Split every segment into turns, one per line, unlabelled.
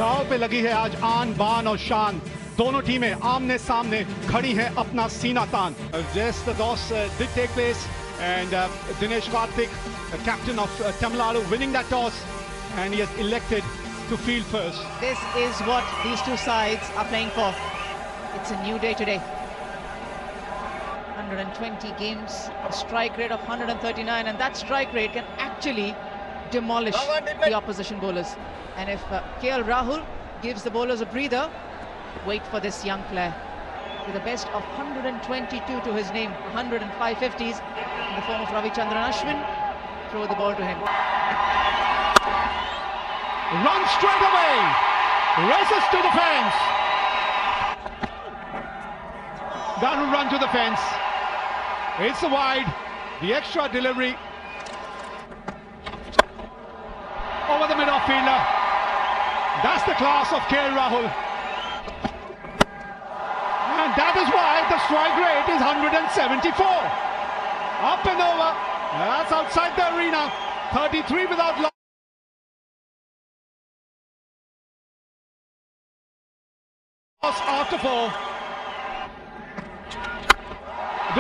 दाव पे लगी है आज आन बान और शान। दोनों टीमें आमने सामने खड़ी हैं अपना सीना तान। Yes, the toss did take place and Dinesh Karthik, captain of Tamil Nadu, winning that toss, and he has elected to field first.
This is what these two sides are playing for. It's a new day today. 120 games, a strike rate of 139, and that strike rate can actually demolish the opposition bowlers. And if KL Rahul gives the bowlers a breather, wait for this young player. With a best of 122 to his name, 105 50s in the form of Ravichandran Ashwin. Throw the ball to him.
Run straight away, races to the fence. That will run to the fence. It's a wide, the extra delivery over the mid-off fielder. That's the class of KL Rahul. And that is why the strike rate is 174. Up and over. That's outside the arena. 33 without loss. After 4.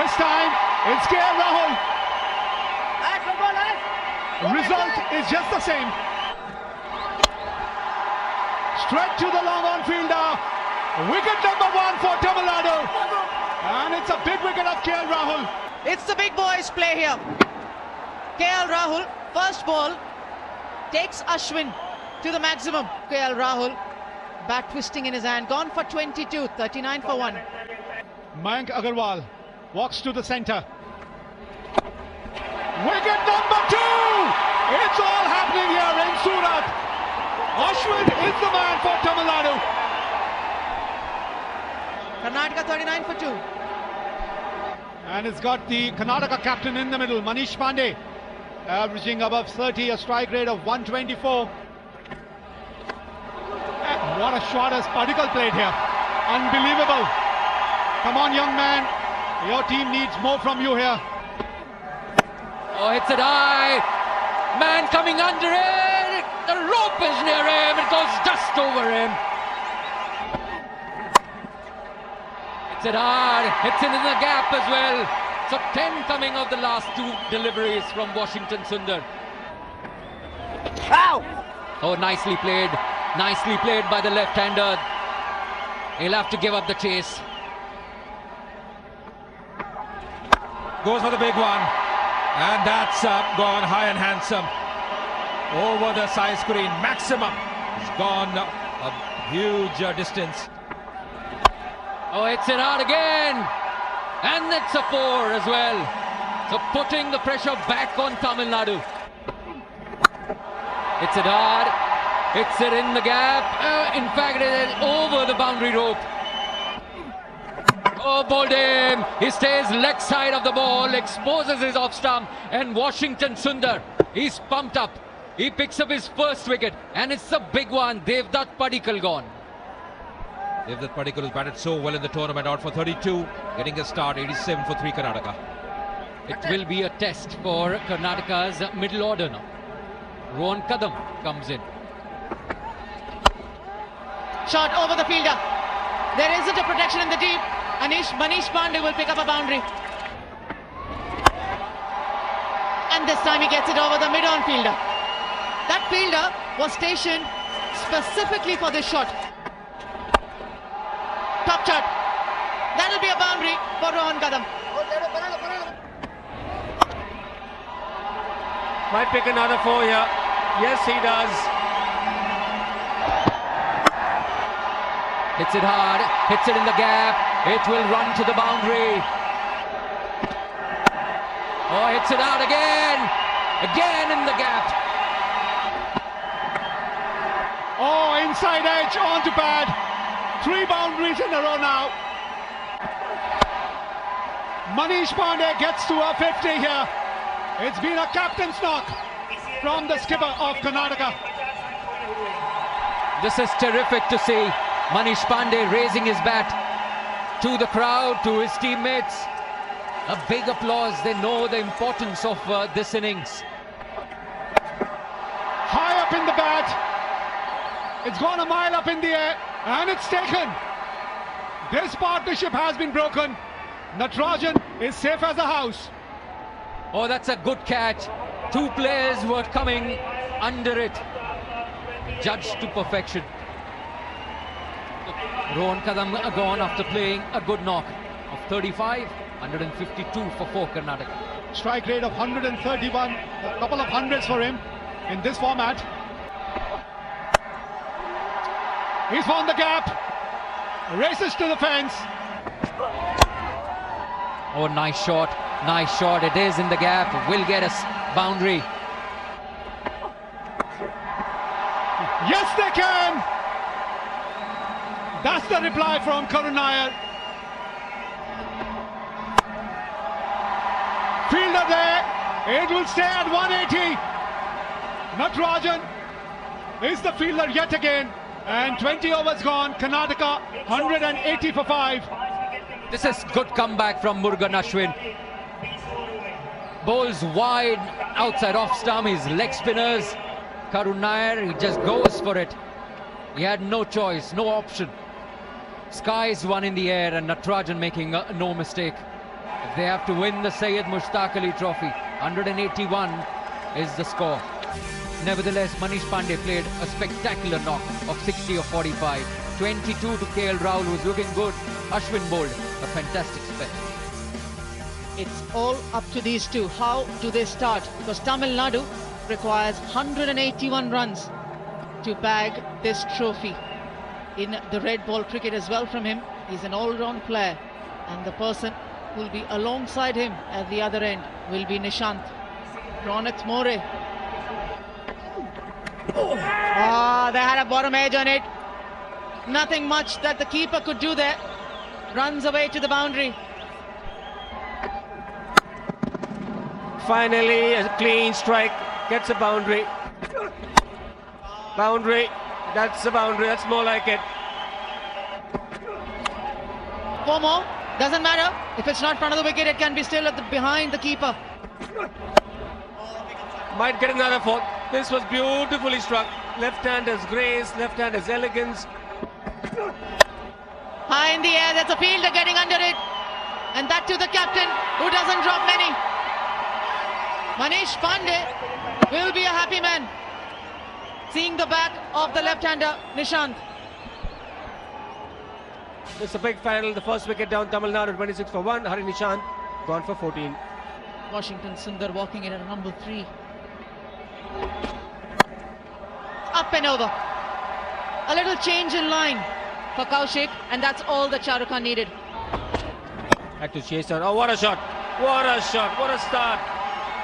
This time it's KL Rahul. Result is just the same. Straight to the long on fielder. Wicket number 1 for Tamil Nadu. And it's a big wicket of KL Rahul.
It's the big boys play here. KL Rahul, first ball, takes Ashwin to the maximum. KL Rahul, bat twisting in his hand, gone for 22, 39 for 1.
Mayank Agarwal walks to the centre. Wicket number 2! It's all happening here in Surat. Ashwin is the man for Tamil Nadu.
Karnataka 39 for 2.
And it's got the Karnataka captain in the middle, Manish Pandey, averaging above 30, a strike rate of 124. And what a shot as Padikkal played here. Unbelievable. Come on, young man. Your team needs more from you here.
Oh, hits it high. Man coming under it. The rope is near him. It goes just over him. Hits it hard. Hits it in the gap as well. So 10 coming of the last 2 deliveries from Washington Sundar.
Ow!
Oh, nicely played. Nicely played by the left-hander. He'll have to give up the chase.
Goes for the big one. And that's gone high and handsome. Over the side screen. Maximum. It's gone a huge distance.
Oh, it's it hard again. And it's a 4 as well. So putting the pressure back on Tamil Nadu. It's it hard. It's it in the gap. In fact, it is over the boundary rope. Oh, bowled him. He stays leg side of the ball, exposes his off stump, and Washington Sundar, he's pumped up. He picks up his first wicket, and it's a big one. Devdutt Padikkal gone.
Devdutt Padikkal has batted so well in the tournament, out for 32, getting a start, 87 for 3 Karnataka.
It will be a test for Karnataka's middle order now. Rohan Kadam comes in.
Shot over the fielder. There isn't a protection in the deep. Manish Pandey will pick up a boundary. And this time he gets it over the mid-on fielder. That fielder was stationed specifically for this shot. Top shot. That'll be a boundary for Rohan Kadam.
Might pick another 4 here. Yes, he does.
Hits it hard, hits it in the gap, it will run to the boundary. Oh, hits it out again in the gap.
Oh, inside edge onto pad. 3 boundaries in a row now. Manish Pandey gets to a 50 here. It's been a captain's knock from the skipper of Karnataka.
This is terrific to see. Manish Pandey raising his bat to the crowd, to his teammates. A big applause. They know the importance of this innings.
High up in the bat. It's gone a mile up in the air and it's taken. This partnership has been broken. Natarajan is safe as a house.
Oh, that's a good catch. Two players were coming under it. Judged to perfection. Rohan Kadam gone after playing a good knock of 35, 152 for Karnataka.
Strike rate of 131, a couple of hundreds for him in this format. He's found the gap, races to the fence.
Oh, nice shot, it is in the gap, will get us boundary.
Yes, they can! That's the reply from Karun Nair. Fielder there, it will stay at 180. Natarajan is the fielder yet again, and 20 overs gone. Karnataka 180 for 5.
This is good comeback from Murugan Ashwin. Bowls wide outside off stump, his leg spinners. Karun Nair, he just goes for it. He had no choice, no option. Skies one in the air and Natarajan making no mistake. If they have to win the Syed Mushtaq Ali Trophy, 181 is the score. Nevertheless, Manish Pandey played a spectacular knock of 60 or 45. 22 to KL Rahul, who's looking good. Ashwin bowled a fantastic spell.
It's all up to these two. How do they start? Because Tamil Nadu requires 181 runs to bag this trophy. In the red ball cricket as well from him, he's an all-round player, and the person who will be alongside him at the other end will be Nishant. Ronit More. They had a bottom edge on it. Nothing much that the keeper could do there. Runs away to the boundary.
Finally, a clean strike, gets a boundary. Boundary, that's a boundary, that's more like it.
4 more, doesn't matter. If it's not front of the wicket, it can be still behind the keeper.
Might get another 4. This was beautifully struck. Left-hander's grace, left-hander's elegance.
High in the air, there's a fielder getting under it. And that to the captain, who doesn't drop many. Manish Pandey will be a happy man, seeing the bat of the left-hander Nishant.
It's a big final. The first wicket down, Tamil Nadu 26 for 1. Hari Nishant gone for 14.
Washington Sundar walking in at number 3. Up and over. A little change in line for Kaushik, and that's all that Shah Rukh Khan needed.
Had to chase on. Oh, what a shot! What a shot! What a start!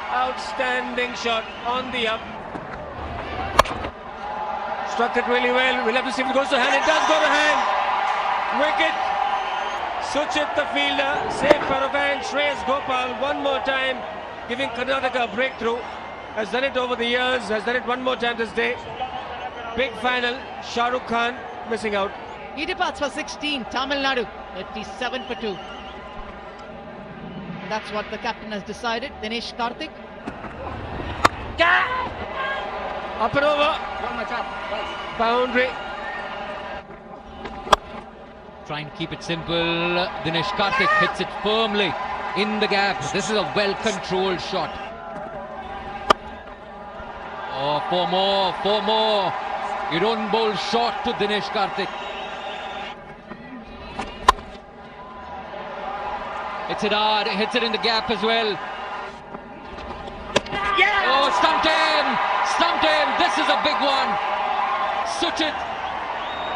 Outstanding shot on the up. Struck it really well. We'll have to see if it goes to hand. It does go to hand. Wicket. Suchit the fielder. Safe pair of hands. Shreyas Gopal one more time, giving Karnataka a breakthrough. Has done it over the years. Has done it one more time this day. Big final. Shah Rukh Khan missing out.
He departs for 16. Tamil Nadu 37 for 2. That's what the captain has decided. Dinesh Karthik.
Up and over. Boundary.
Trying to keep it simple. Dinesh Karthik hits it firmly in the gap. This is a well-controlled shot. Oh, 4 more, 4 more. You don't bowl short to Dinesh Karthik. Hits it hard, hits it in the gap as well.
Yeah!
Oh, stumped him! Stumped him! This is a big one. Suchit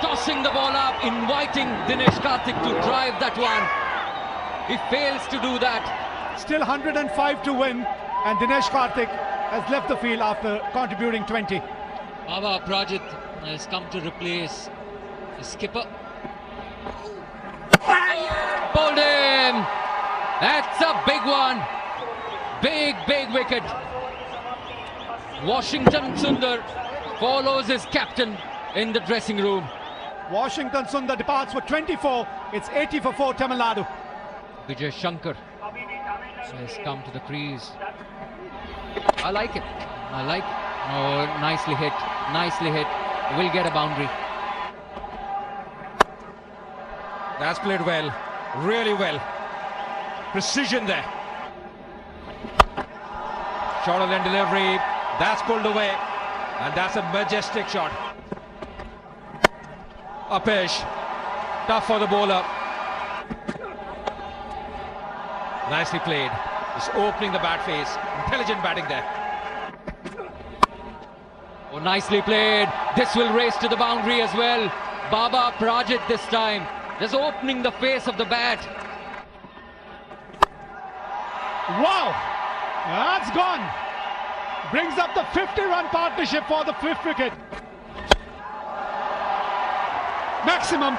tossing the ball up, inviting Dinesh Karthik to drive that one. He fails to do that.
Still 105 to win, and Dinesh Karthik has left the field after contributing 20.
Baba Prajit has come to replace the skipper. Bowled him! That's a big one. Big, big wicket. Washington Sundar follows his captain in the dressing room.
Washington Sundar departs for 24. It's 80 for 4 Tamil Nadu.
Vijay Shankar has come to the crease. I like it. I like it. Oh, nicely hit. Nicely hit. will get a boundary.
That's played well, really well. Precision there. Short of end delivery, that's pulled away, and that's a majestic shot. Upish, tough for the bowler. Nicely played. Just opening the bat face. Intelligent batting there.
Oh, nicely played. This will race to the boundary as well. Baba Prajit this time, just opening the face of the bat.
Wow, that's gone. Brings up the 50-run partnership for the 5th wicket. Maximum.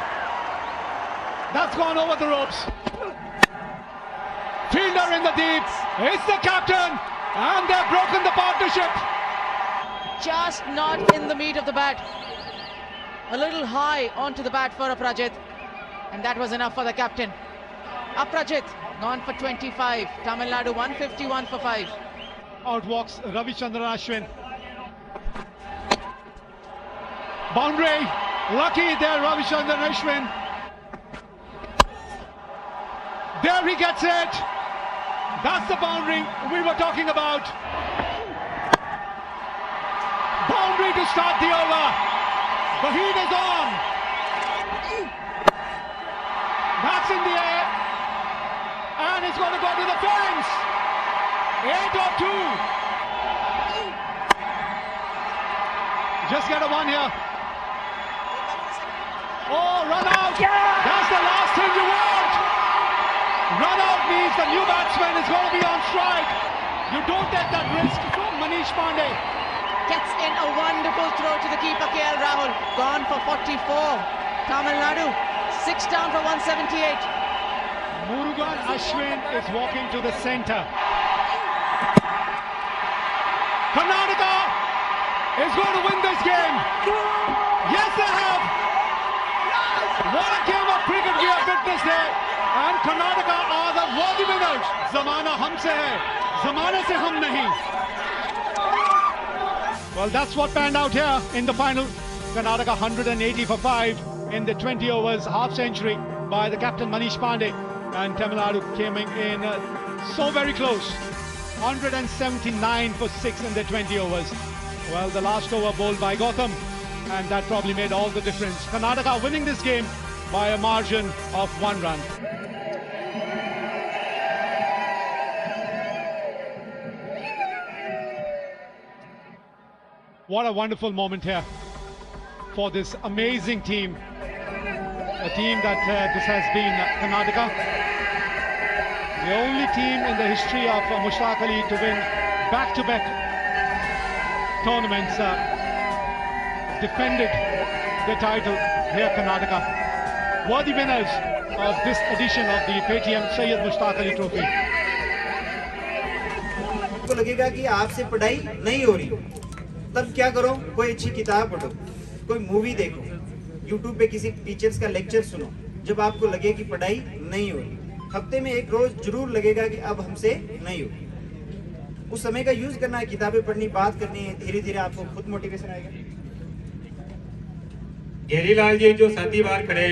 That's gone over the ropes. Fielder in the deep. It's the captain, and they've broken the partnership.
Just not in the meat of the bat. A little high onto the bat for Aprajit, and that was enough for the captain. Aprajit gone for 25. Tamil Nadu 151 for 5.
Out walks Ravichandran Ashwin. Boundary. Lucky there, Ravichandran Ashwin. There he gets it. That's the boundary we were talking about. Boundary to start the over. The heat is on. That's in the air. And it's going to go to the fence. 8 or 2. Just get a 1 here. Oh, run out. That's the last thing you want. Run out means the new batsman is going to be on strike. You don't take that risk from Manish Pandey.
Gets in a wonderful throw to the keeper, KL Rahul. Gone for 44. Tamil Nadu 6 down for 178.
Murugan Ashwin is walking to the centre. Karnataka is going to win this game. Yes, they have. What a game of cricket we have witnessed here. And Karnataka are the worthy winners. Zamana humse hai, zamane se hum nahi. Well, that's what panned out here in the final. Karnataka 180 for 5 in the 20 overs, half century by the captain Manish Pandey. And Tamil Nadu came in so very close. 179 for 6 in the 20 overs. Well, the last over bowled by Gautam, and that probably made all the difference. Karnataka winning this game by a margin of 1 run. What a wonderful moment here for this amazing team. A team that this has been Karnataka. The only team in the history of Mushtaq Ali to win back-to-back tournaments defended the title here, Karnataka. Worthy winners of this edition of the Paytm Syed Mushtaq Ali Trophy.
आपको लगेगा कि आपसे पढ़ाई नहीं हो रही, तब क्या करो? कोई अच्छी किताब पढ़ो, कोई मूवी देखो, YouTube पे किसी टीचर्स का लेक्चर सुनो. जब आपको लगे कि पढ़ाई नहीं हो रही, हफ्ते में एक रोज जरूर लगेगा कि अब हमसे नहीं हो. उस समय का यूज करना है, किताबें पढ़नी, बात करनी है. धीरे धीरे आपको खुद मोटिवेशन आएगा.
गेरीलाल जी जो साथी बाहर खड़े हैं